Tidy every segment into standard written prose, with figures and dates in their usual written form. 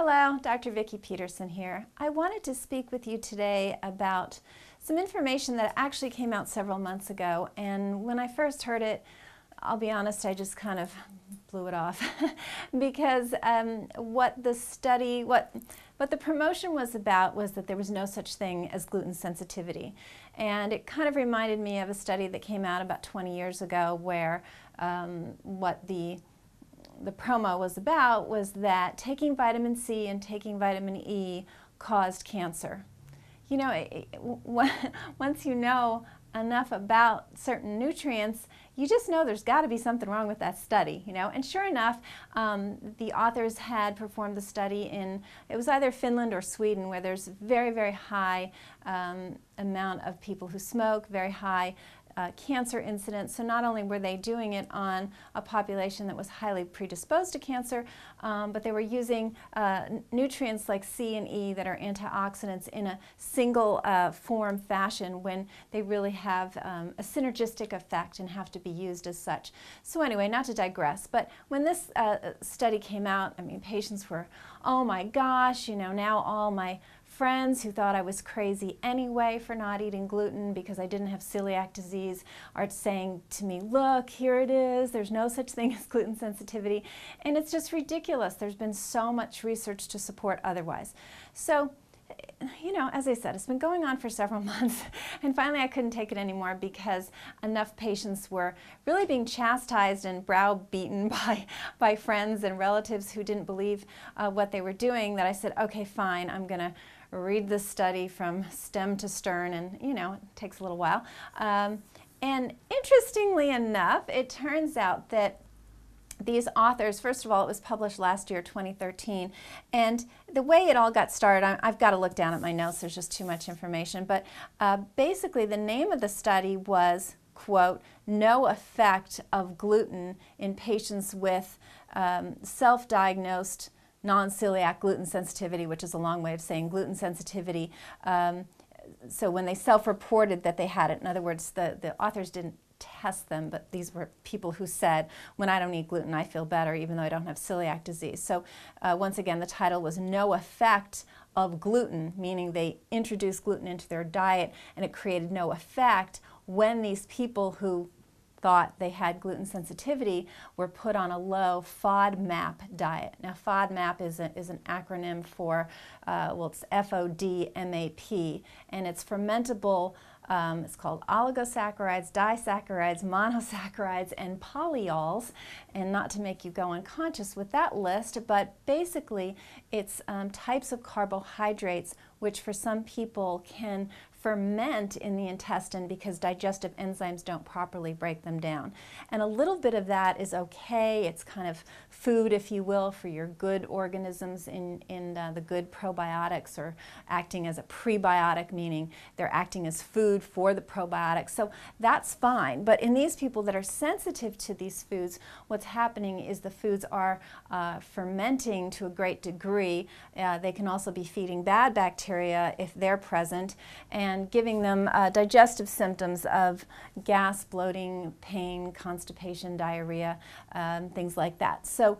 Hello, Dr. Vikki Petersen here. I wanted to speak with you today about some information that actually came out several months ago, and when I first heard it, I'll be honest, I just kind of blew it off because what the promotion was about was that there was no such thing as gluten sensitivity. And it kind of reminded me of a study that came out about 20 years ago where what the promo was about was that taking vitamin C and taking vitamin E caused cancer. You know, once you know enough about certain nutrients, you just know there's got to be something wrong with that study, you know. And sure enough, the authors had performed the study in, it was either Finland or Sweden, where there's very, very high amount of people who smoke, very high cancer incidence. So not only were they doing it on a population that was highly predisposed to cancer, but they were using nutrients like C and E that are antioxidants in a single form fashion when they really have a synergistic effect and have to be used as such. So anyway, not to digress, but when this study came out, I mean, patients were, oh my gosh, you know, now all my friends who thought I was crazy anyway for not eating gluten because I didn't have celiac disease are saying to me, look, here it is, there's no such thing as gluten sensitivity. And it's just ridiculous. There's been so much research to support otherwise. So, you know, as I said, it's been going on for several months, and finally I couldn't take it anymore because enough patients were really being chastised and browbeaten by friends and relatives who didn't believe what they were doing that I said, okay, fine, I'm going to read this study from stem to stern, and you know, it takes a little while. And interestingly enough, it turns out that these authors, first of all, it was published last year, 2013, and the way it all got started, I've got to look down at my notes, there's just too much information, but basically the name of the study was, quote, no effect of gluten in patients with self-diagnosed non-celiac gluten sensitivity, which is a long way of saying gluten sensitivity. So when they self-reported that they had it, in other words, the authors didn't test them, but these were people who said, when I don't eat gluten, I feel better, even though I don't have celiac disease. So once again, the title was No Effect of Gluten, meaning they introduced gluten into their diet and it created no effect when these people who thought they had gluten sensitivity were put on a low FODMAP diet. Now FODMAP is an acronym for, well, it's FODMAP, and it's fermentable, it's called oligosaccharides, disaccharides, monosaccharides, and polyols. And not to make you go unconscious with that list, but basically it's types of carbohydrates which for some people can ferment in the intestine because digestive enzymes don't properly break them down. And a little bit of that is okay. It's kind of food, if you will, for your good organisms in the good probiotics, or acting as a prebiotic, meaning they're acting as food for the probiotics. So that's fine. But in these people that are sensitive to these foods, what's happening is the foods are fermenting to a great degree. They can also be feeding bad bacteria if they're present, and giving them digestive symptoms of gas, bloating, pain, constipation, diarrhea, things like that. So,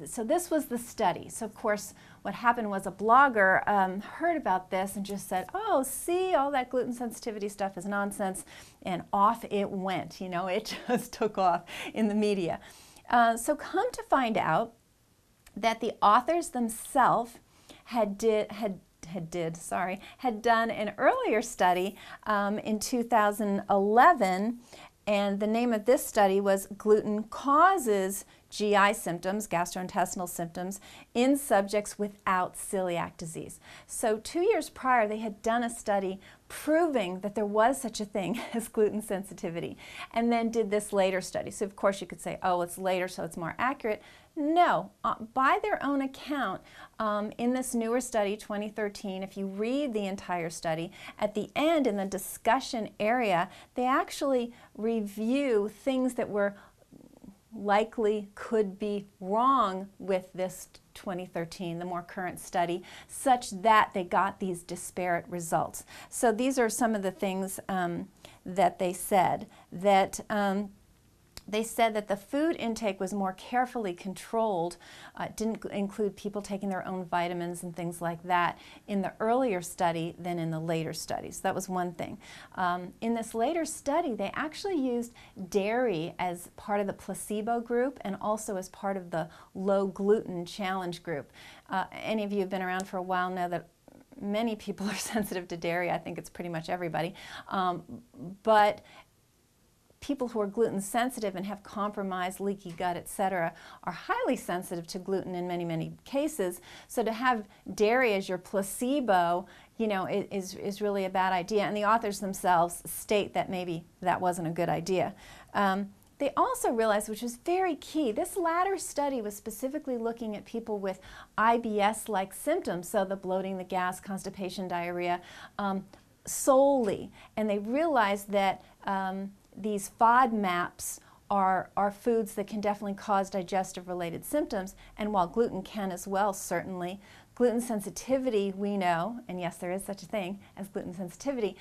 so this was the study. So of course what happened was a blogger heard about this and just said, oh, see, all that gluten sensitivity stuff is nonsense, and off it went. You know, it just took off in the media. So come to find out that the authors themselves had done an earlier study in 2011, and the name of this study was Gluten Causes GI Symptoms, Gastrointestinal Symptoms, in Subjects Without Celiac Disease. So 2 years prior, they had done a study proving that there was such a thing as gluten sensitivity, and then did this later study. So of course you could say, oh, it's later, so it's more accurate. No, by their own account, in this newer study, 2013, if you read the entire study, at the end in the discussion area, they actually review things that were likely could be wrong with this 2013, the more current study, such that they got these disparate results. So these are some of the things that they said, that they said that the food intake was more carefully controlled. It didn't include people taking their own vitamins and things like that in the earlier study than in the later studies. That was one thing. In this later study, they actually used dairy as part of the placebo group and also as part of the low gluten challenge group. Any of you who've been around for a while know that many people are sensitive to dairy. I think it's pretty much everybody. But people who are gluten sensitive and have compromised leaky gut, etc., are highly sensitive to gluten in many, many cases. So to have dairy as your placebo, you know, is really a bad idea. And the authors themselves state that maybe that wasn't a good idea. They also realized, which was very key, this latter study was specifically looking at people with IBS-like symptoms, so the bloating, the gas, constipation, diarrhea, solely. And they realized that these FODMAPs are foods that can definitely cause digestive-related symptoms, and while gluten can as well, certainly, gluten sensitivity, we know, and yes, there is such a thing as gluten sensitivity,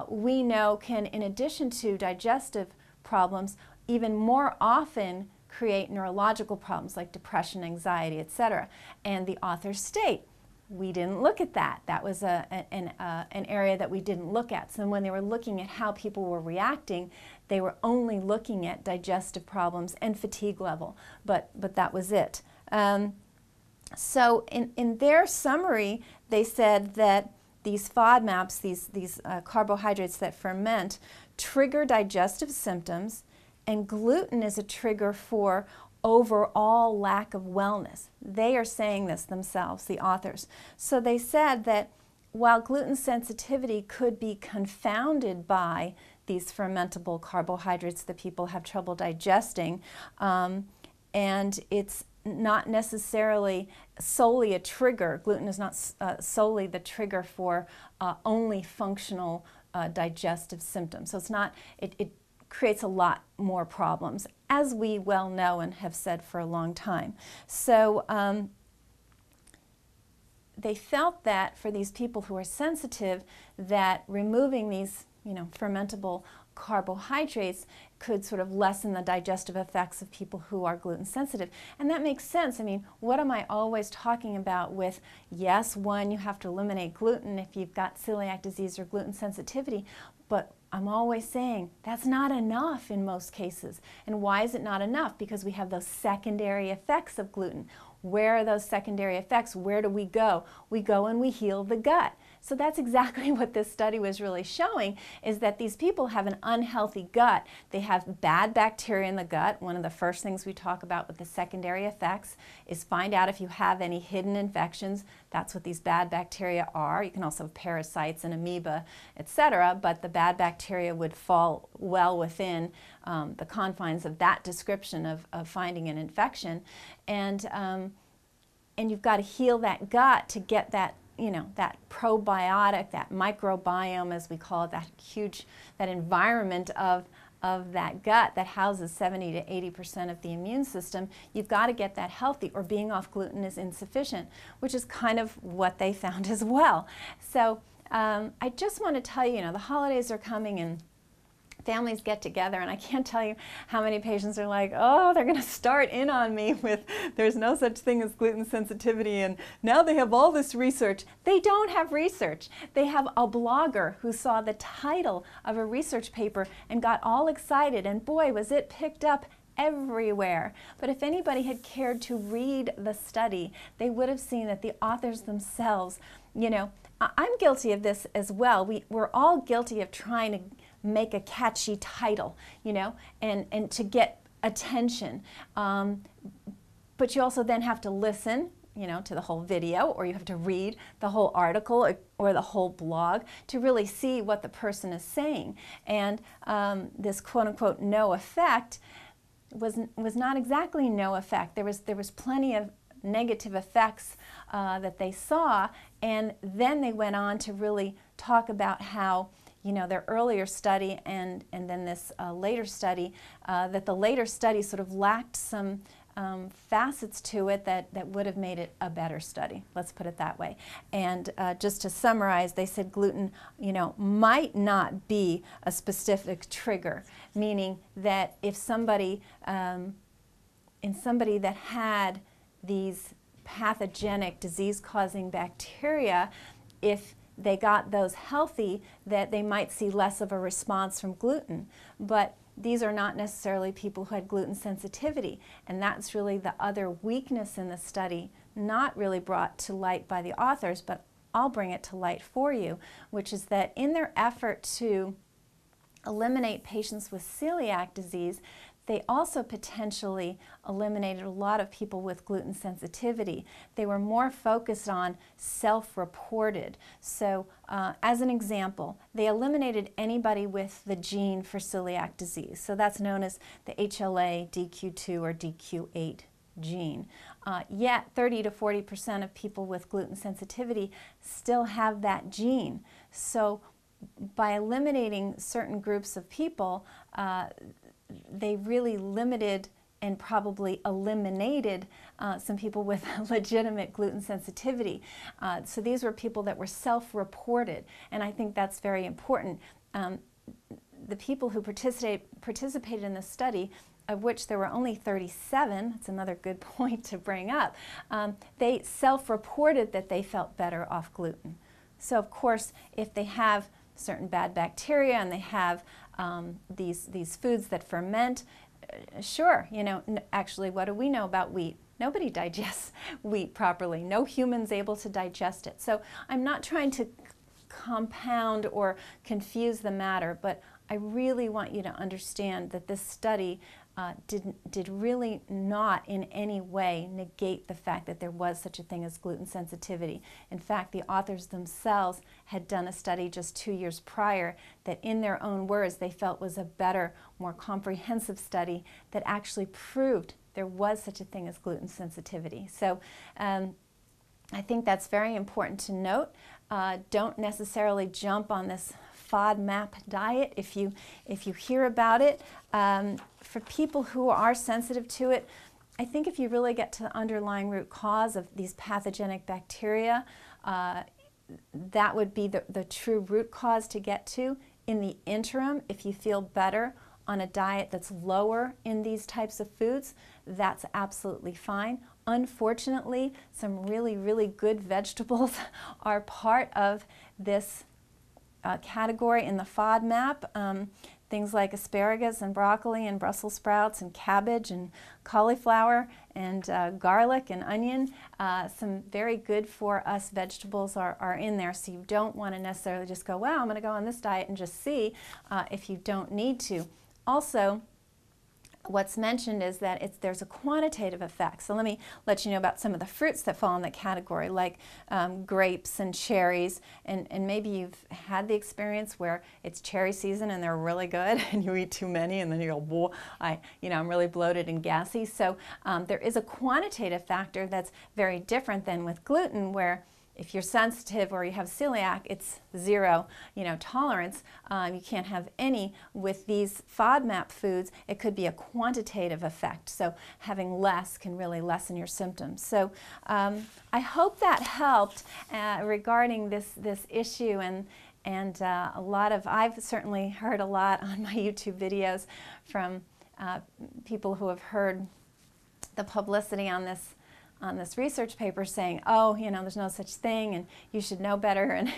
we know can, in addition to digestive problems, even more often create neurological problems like depression, anxiety, etc. And the authors state, we didn't look at that. That was an area that we didn't look at. So when they were looking at how people were reacting, they were only looking at digestive problems and fatigue level, but that was it. So in their summary, they said that these FODMAPs, these carbohydrates that ferment, trigger digestive symptoms, and gluten is a trigger for overall lack of wellness. They are saying this themselves, the authors. So they said that while gluten sensitivity could be confounded by these fermentable carbohydrates that people have trouble digesting, and it's not necessarily solely a trigger. Gluten is not solely the trigger for only functional digestive symptoms. So it's not, it creates a lot more problems, as we well know and have said for a long time. So they felt that for these people who are sensitive, that removing these, you know, fermentable carbohydrates could sort of lessen the digestive effects of people who are gluten sensitive. And that makes sense. I mean, what am I always talking about with, yes, one, you have to eliminate gluten if you've got celiac disease or gluten sensitivity, but I'm always saying that's not enough in most cases. And why is it not enough? Because we have those secondary effects of gluten. Where are those secondary effects? Where do we go? We go and we heal the gut. So that's exactly what this study was really showing, is that these people have an unhealthy gut. They have bad bacteria in the gut. One of the first things we talk about with the secondary effects is find out if you have any hidden infections. That's what these bad bacteria are. You can also have parasites and amoeba, etc., but the bad bacteria would fall well within the confines of that description of finding an infection. And you've got to heal that gut to get that, you know, that probiotic, that microbiome, as we call it, that environment of that gut that houses 70 to 80% of the immune system. You've got to get that healthy, or being off gluten is insufficient, which is kind of what they found as well. So I just want to tell you, you know, the holidays are coming and families get together, and I can't tell you how many patients are like, oh, they're going to start in on me with there's no such thing as gluten sensitivity, and now they have all this research. They don't have research. They have a blogger who saw the title of a research paper and got all excited, and boy, was it picked up everywhere. But if anybody had cared to read the study, they would have seen that the authors themselves, you know, I'm guilty of this as well. We're all guilty of trying to make a catchy title, you know, and to get attention. But you also then have to listen, you know, to the whole video, or you have to read the whole article or the whole blog to really see what the person is saying. And this quote-unquote no effect was not exactly no effect. There was plenty of negative effects that they saw, and then they went on to really talk about how, you know, their earlier study and then this later study, that the later study sort of lacked some facets to it that would have made it a better study. Let's put it that way. And just to summarize, they said gluten, might not be a specific trigger, meaning that if somebody, in somebody that had these pathogenic disease-causing bacteria, if they got those healthy, that they might see less of a response from gluten. But these are not necessarily people who had gluten sensitivity, and that's really the other weakness in the study, not really brought to light by the authors, but I'll bring it to light for you, which is that in their effort to eliminate patients with celiac disease, they also potentially eliminated a lot of people with gluten sensitivity. They were more focused on self-reported. So as an example, they eliminated anybody with the gene for celiac disease. So that's known as the HLA DQ2 or DQ8 gene. Yet 30 to 40% of people with gluten sensitivity still have that gene. So by eliminating certain groups of people, they really limited and probably eliminated some people with legitimate gluten sensitivity. So these were people that were self-reported, and I think that's very important. The people who participated in this study, of which there were only 37, that's another good point to bring up, they self-reported that they felt better off gluten. So of course, if they have certain bad bacteria and they have these foods that ferment, sure, actually, what do we know about wheat? Nobody digests wheat properly. No human's able to digest it. So I'm not trying to compound or confuse the matter, but I really want you to understand that this study did really not in any way negate the fact that there was such a thing as gluten sensitivity. In fact, the authors themselves had done a study just 2 years prior that, in their own words, they felt was a better, more comprehensive study that actually proved there was such a thing as gluten sensitivity. So I think that's very important to note. Don't necessarily jump on this FODMAP diet if you hear about it. For people who are sensitive to it, I think if you really get to the underlying root cause of these pathogenic bacteria, that would be the true root cause to get to. In the interim, if you feel better on a diet that's lower in these types of foods, that's absolutely fine. Unfortunately, some really, really good vegetables are part of this category in the FODMAP. Things like asparagus and broccoli and Brussels sprouts and cabbage and cauliflower and garlic and onion. Some very good for us vegetables are in there, so you don't want to necessarily just go, wow, I'm going to go on this diet and just see if you don't need to. Also, what's mentioned is that there's a quantitative effect. So let me let you know about some of the fruits that fall in that category, like grapes and cherries. And maybe you've had the experience where it's cherry season and they're really good, and you eat too many, and then you go, whoa, I'm really bloated and gassy. So there is a quantitative factor that's very different than with gluten, where if you're sensitive or you have celiac, it's zero, tolerance. You can't have any. With these FODMAP foods, it could be a quantitative effect. So having less can really lessen your symptoms. So I hope that helped regarding this issue, and I've certainly heard a lot on my YouTube videos from people who have heard the publicity on this research paper saying, oh, there's no such thing and you should know better. And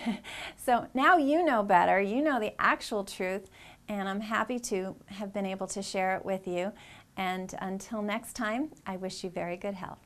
so now you know better, you know the actual truth, and I'm happy to have been able to share it with you. And until next time, I wish you very good health.